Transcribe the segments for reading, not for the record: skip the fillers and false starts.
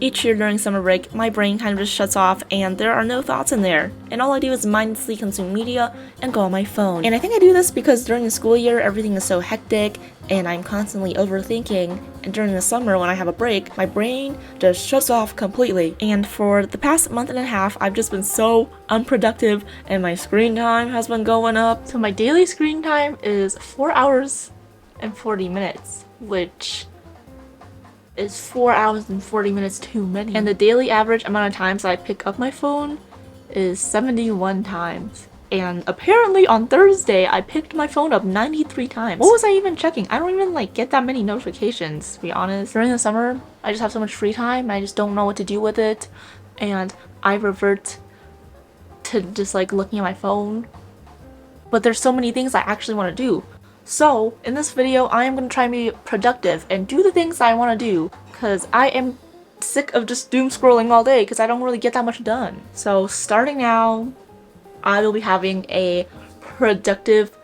Each year during summer break, my brain kind of just shuts off and there are no thoughts in there. And all I do is mindlessly consume media and go on my phone. And I think I do this because during the school year, everything is so hectic and I'm constantly overthinking. And during the summer, when I have a break, my brain just shuts off completely. And for the past month and a half, I've just been so unproductive and my screen time has been going up. So my daily screen time is 4 hours and 40 minutes, which is 4 hours and 40 minutes too many. And the daily average amount of times I pick up my phone is 71 times. And apparently on Thursday, I picked my phone up 93 times. What was I even checking? I don't even get that many notifications, to be honest. During the summer, I just have so much free time and I just don't know what to do with it. And I revert to just looking at my phone. But there's so many things I actually want to do. So, in this video, I am going to try and be productive and do the things I want to do. Because I am sick of just doom scrolling all day because I don't really get that much done. So, starting now, I will be having a productive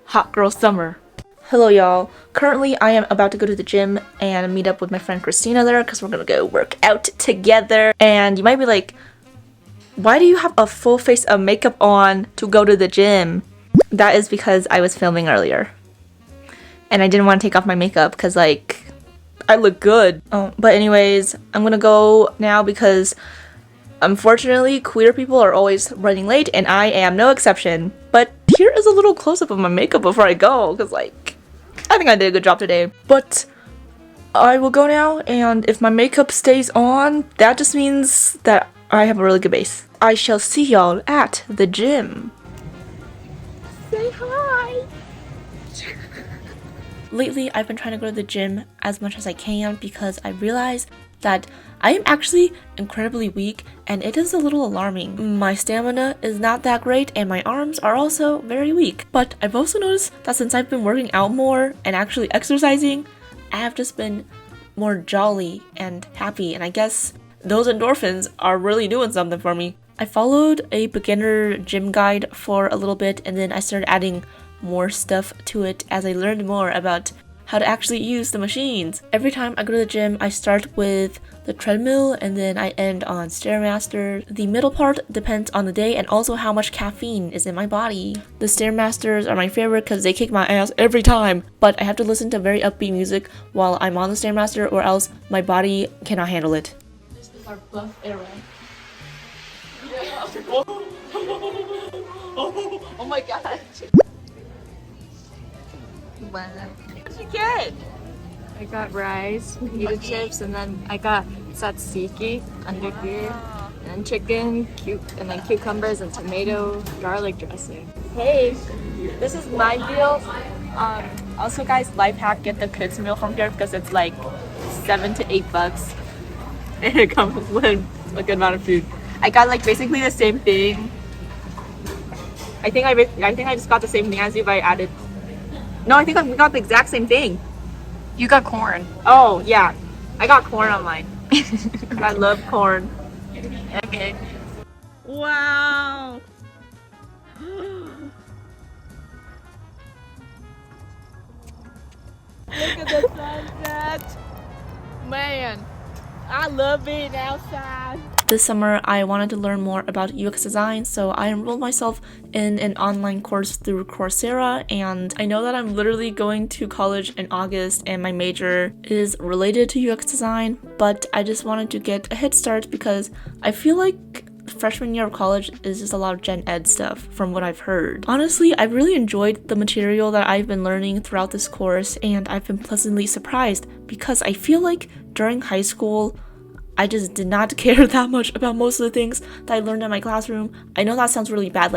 hot girl summer. Hello y'all. Currently I am about to go to the gym and meet up with my friend Christina there because we're gonna go work out together. And you might be like, why do you have a full face of makeup on to go to the gym? That is because I was filming earlier. And I didn't want to take off my makeup because I look good. But anyways, I'm gonna go now because unfortunately, queer people are always running late, and I am no exception. But here is a little close-up of my makeup before I go, because, I think I did a good job today. But I will go now, and if my makeup stays on, that just means that I have a really good base. I shall see y'all at the gym. Say hi! Lately, I've been trying to go to the gym as much as I can because I realize that I am actually incredibly weak and it is a little alarming. My stamina is not that great and my arms are also very weak. But I've also noticed that since I've been working out more and actually exercising, I have just been more jolly and happy, and I guess those endorphins are really doing something for me. I followed a beginner gym guide for a little bit and then I started adding more stuff to it as I learned more about how to actually use the machines. Every time I go to the gym, I start with the treadmill and then I end on Stairmaster. The middle part depends on the day and also how much caffeine is in my body. The Stairmasters are my favorite because they kick my ass every time, but I have to listen to very upbeat music while I'm on the Stairmaster or else my body cannot handle it. This is our buff era. Yeah. Oh my god. Wow. What did you get? I got rice, pita chips, and then I got tzatziki under here, and then chicken, and then cucumbers and tomato garlic dressing. Hey, this is my meal. Also guys, life hack, get the kids meal from here because it's $7 to $8 and it comes with a good amount of food. I got basically the same thing. I think I just got the same thing as you, but I added. No, I think we got the exact same thing. You got corn. Oh yeah, I got corn on mine. I love corn. Okay. Wow. Look at the sunset. Man, I love being outside. This summer, I wanted to learn more about UX design, so I enrolled myself in an online course through Coursera, and I know that I'm literally going to college in August and my major is related to UX design, but I just wanted to get a head start because I feel like freshman year of college is just a lot of gen ed stuff from what I've heard. Honestly, I've really enjoyed the material that I've been learning throughout this course, and I've been pleasantly surprised because I feel like during high school, I just did not care that much about most of the things that I learned in my classroom. I know that sounds really bad,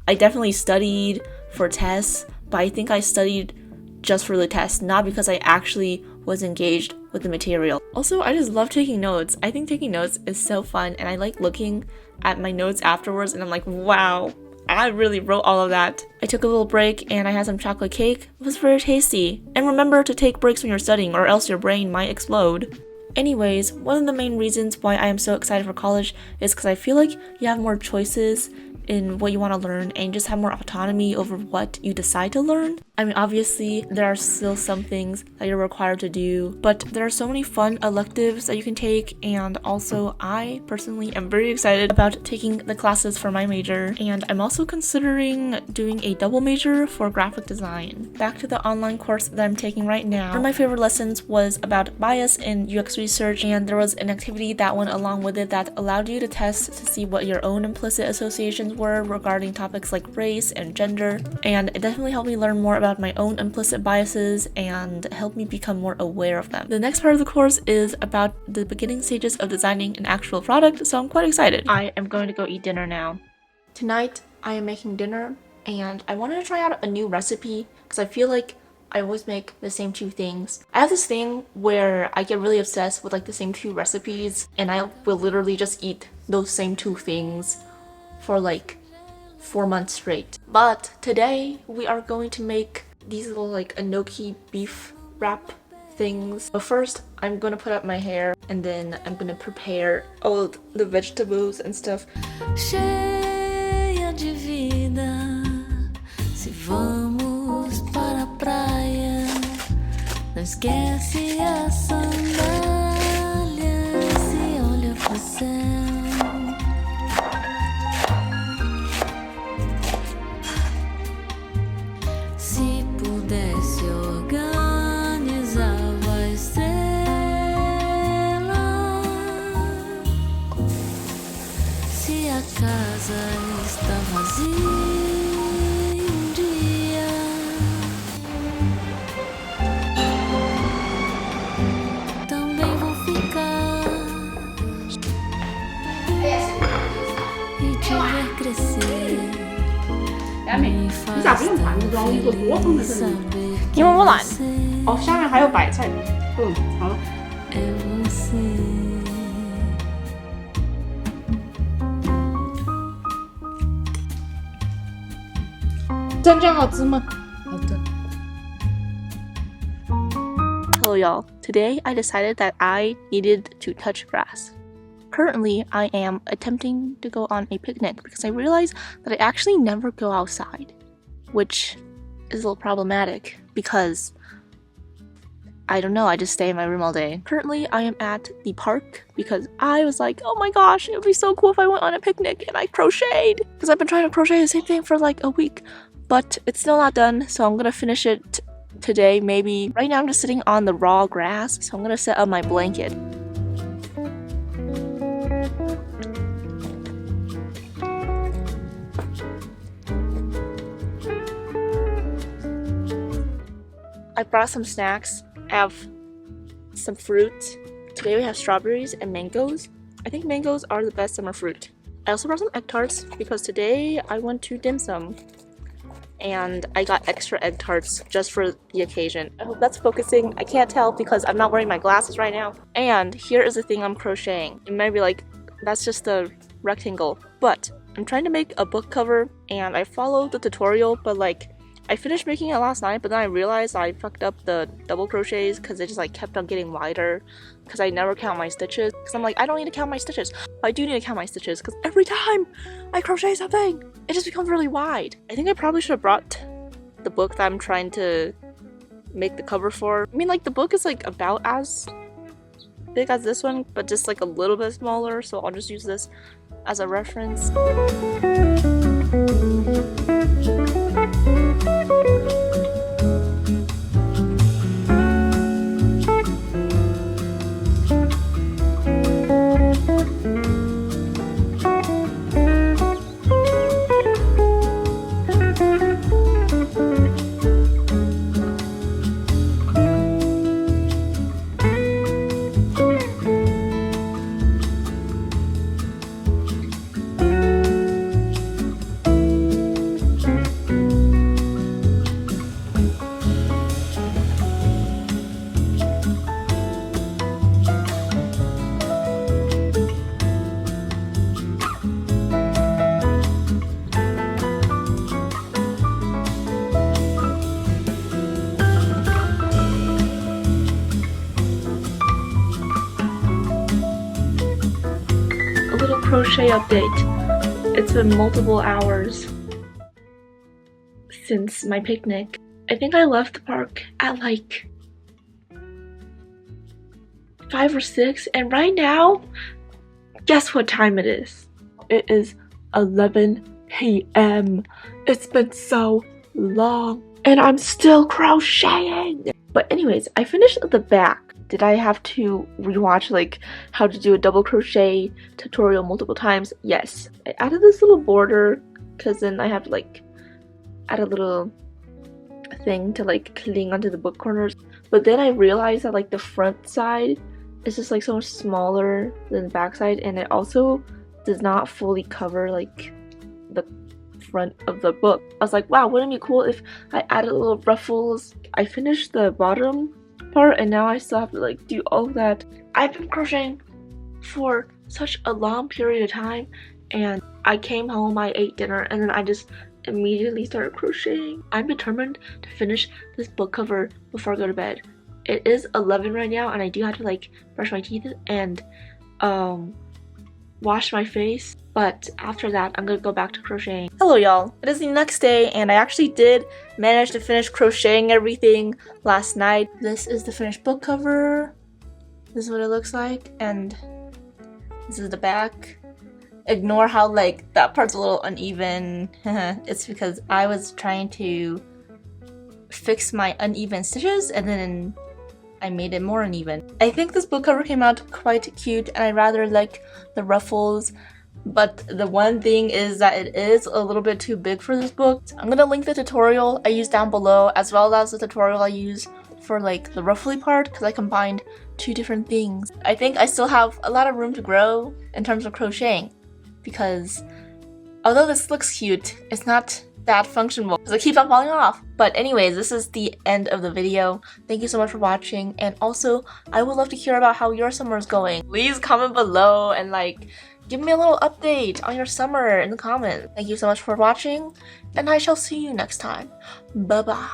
I definitely studied for tests, but I think I studied just for the test, not because I actually was engaged with the material. Also, I just love taking notes. I think taking notes is so fun, and I like looking at my notes afterwards, and I'm like, wow, I really wrote all of that. I took a little break, and I had some chocolate cake. It was very tasty. And remember to take breaks when you're studying, or else your brain might explode. Anyways, one of the main reasons why I am so excited for college is because I feel like you have more choices in what you want to learn and just have more autonomy over what you decide to learn. I mean, obviously, there are still some things that you're required to do, but there are so many fun electives that you can take, and also I personally am very excited about taking the classes for my major, and I'm also considering doing a double major for graphic design. Back to the online course that I'm taking right now. One of my favorite lessons was about bias in UX research, and there was an activity that went along with it that allowed you to test to see what your own implicit associations were regarding topics like race and gender, and it definitely helped me learn more about my own implicit biases and helped me become more aware of them. The next part of the course is about the beginning stages of designing an actual product, so I'm quite excited. I am going to go eat dinner now. Tonight, I am making dinner, and I wanted to try out a new recipe because I feel like I always make the same two things. I have this thing where I get really obsessed with like the same two recipes, and I will literally just eat those same two things for like 4 months straight. But today we are going to make these little like enoki beef wrap things. But first I'm gonna put up my hair and then I'm gonna prepare all the vegetables and stuff. Cheia de vida, se vamos para a praia, não esquece a sandália, se olha pro céu. Se pudesse organizava a estrela, se a casa está vazia dia, também vou ficar e te ver crescer. 你咋不用盘子装？你做多放在这里。因为我懒。哦，下面还有白菜。好了。蘸酱好吃吗？好的。 Hello y'all. Today I decided that I needed to touch grass. Currently, I am attempting to go on a picnic because I realized that I actually never go outside, which is a little problematic because I don't know, I just stay in my room all day. Currently, I am at the park because I was like, oh my gosh, it would be so cool if I went on a picnic and I crocheted, because I've been trying to crochet the same thing for like a week, but it's still not done, so I'm gonna finish it today, maybe. Right now I'm just sitting on the raw grass, so I'm gonna set up my blanket. I brought some snacks. I have some fruit. Today we have strawberries and mangoes. I think mangoes are the best summer fruit. I also brought some egg tarts because today I went to dim sum and I got extra egg tarts just for the occasion. I hope that's focusing. I can't tell because I'm not wearing my glasses right now. And here is the thing I'm crocheting. You might be like, that's just a rectangle, but I'm trying to make a book cover and I followed the tutorial, but like I finished making it last night, but then I realized I fucked up the double crochets because it just like kept on getting wider because I never count my stitches. Because I'm like, I don't need to count my stitches. I do need to count my stitches because every time I crochet something, it just becomes really wide. I think I probably should have brought the book that I'm trying to make the cover for. I mean, like the book is like about as big as this one, but just like a little bit smaller, so I'll just use this as a reference. crochet update. It's been multiple hours since my picnic. I think I left the park at like 5 or 6, and right now, guess what time it is? It is 11 p.m. It's been so long, and I'm still crocheting. But anyways, I finished the back. Did I have to rewatch like how to do a double crochet tutorial multiple times? Yes. I added this little border because then I have to like add a little thing to like cling onto the book corners. But then I realized that like the front side is just like so much smaller than the back side, and it also does not fully cover like the front of the book. I was like, wow, wouldn't it be cool if I added little ruffles? I finished the bottom part and now I still have to like do all of that. I've been crocheting for such a long period of time, and I came home, I ate dinner, and then I just immediately started crocheting. I'm determined to finish this book cover before I go to bed. It is 11 right now, and I do have to like brush my teeth and wash my face, but after that I'm gonna go back to crocheting. Hello y'all, it is the next day and I actually did manage to finish crocheting everything last night. This is the finished book cover. This is what it looks like, and this is the back. Ignore how like that part's a little uneven. It's because I was trying to fix my uneven stitches and then I made it more uneven. I think this book cover came out quite cute and I rather like the ruffles, but the one thing is that it is a little bit too big for this book. I'm gonna link the tutorial I use down below, as well as the tutorial I use for like the ruffly part, because I combined two different things. I think I still have a lot of room to grow in terms of crocheting, because although this looks cute, it's not that functional because it keeps on falling off. But anyways, this is the end of the video. Thank you so much for watching, and also I would love to hear about how your summer is going. Please comment below and like give me a little update on your summer in the comments. Thank you so much for watching, and I shall see you next time. Bye bye.